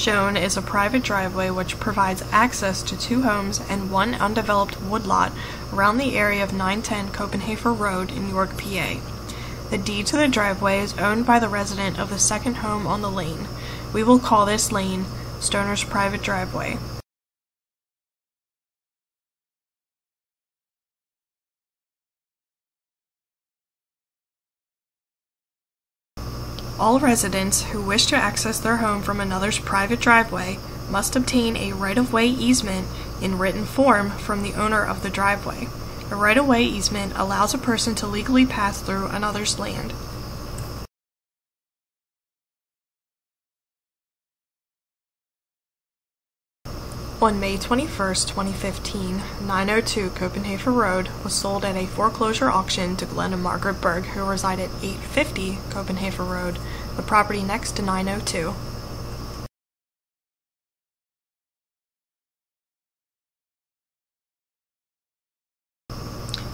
shown is a private driveway which provides access to 2 homes and 1 undeveloped woodlot around the area of 910 Copenhaffer Rd in York, PA. The deed to the driveway is owned by the resident of the second home on the lane. We will call this lane Stoner's Private Driveway. All residents who wish to access their home from another's private driveway must obtain a right of way easement in written form from the owner of the driveway. A right of way easement allows a person to legally pass through another's land. On May 21, 2015, 902 Copenhaffer Rd was sold at a foreclosure auction to Glenn and Margaret Burg, who reside at 850 Copenhaffer Rd, the property next to 902.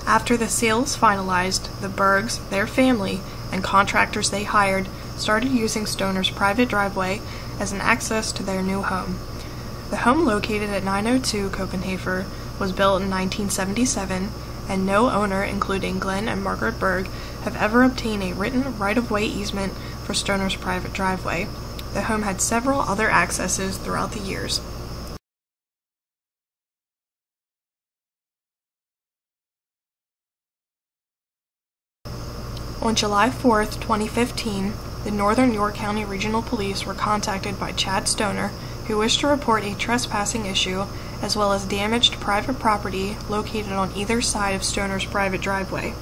After the sale is finalized, the Burgs, their family, and contractors they hired started using Stoner's private driveway as an access to their new home. The home located at 902 Copenhaffer was built in 1977, and no owner, including Glenn and Margaret Burg, have ever obtained a written right-of-way easement for Stoner's private driveway. The home had several other accesses throughout the years. On July 4, 2015, the Northern York County Regional Police were contacted by Chad Stoner, who wished to report a trespassing issue as well as damaged private property located on either side of Stoner's private driveway.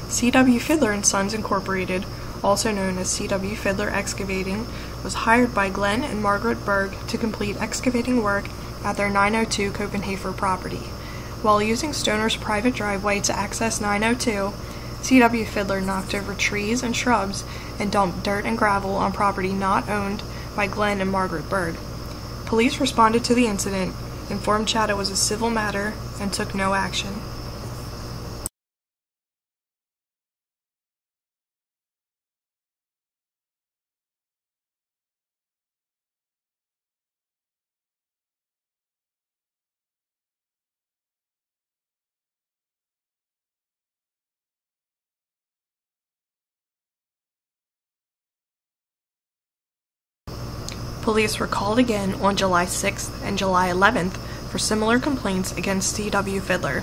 C.W. Fiddler & Sons Incorporated, also known as C.W. Fiddler Excavating, was hired by Glenn and Margaret Burg to complete excavating work at their 902 Copenhaffer property. While using Stoner's private driveway to access 902, C.W. Fiddler knocked over trees and shrubs and dumped dirt and gravel on property not owned by Glenn and Margaret Burg. Police responded to the incident, informed Chad it was a civil matter, and took no action. Police were called again on July 6th and July 11th for similar complaints against C.W. Fiddler.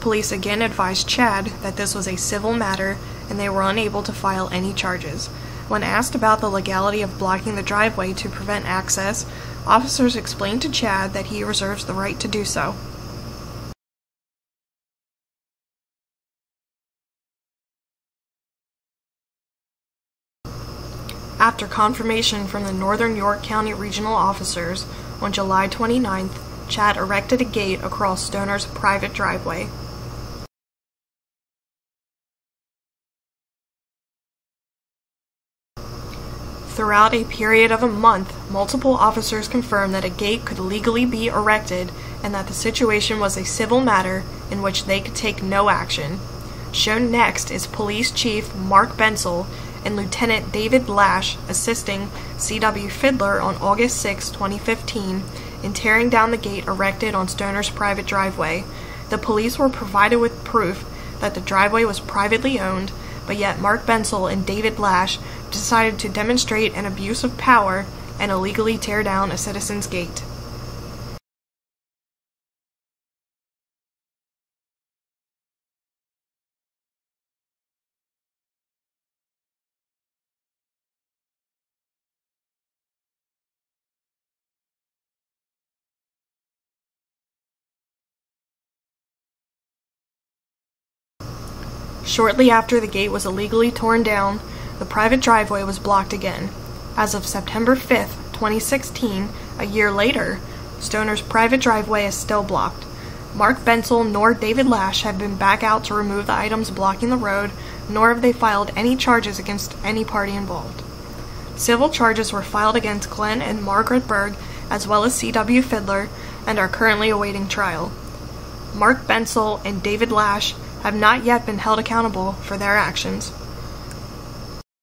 Police again advised Chad that this was a civil matter and they were unable to file any charges. When asked about the legality of blocking the driveway to prevent access, officers explained to Chad that he reserves the right to do so. After confirmation from the Northern York County Regional officers, on July 29th, Chad erected a gate across Stoner's private driveway. Throughout a period of a month, multiple officers confirmed that a gate could legally be erected and that the situation was a civil matter in which they could take no action. Shown next is Police Chief Mark Bensel and Lieutenant David Lash assisting C.W. Fiddler on August 6, 2015, in tearing down the gate erected on Stoner's private driveway. The police were provided with proof that the driveway was privately owned, but yet Mark Bensel and David Lash decided to demonstrate an abuse of power and illegally tear down a citizen's gate. Shortly after the gate was illegally torn down, the private driveway was blocked again. As of September 5, 2016, a year later, Stoner's private driveway is still blocked. Mark Bensel nor David Lash have been back out to remove the items blocking the road, nor have they filed any charges against any party involved. Civil charges were filed against Glenn and Margaret Burg, as well as C.W. Fiddler, and are currently awaiting trial. Mark Bensel and David Lash have not yet been held accountable for their actions.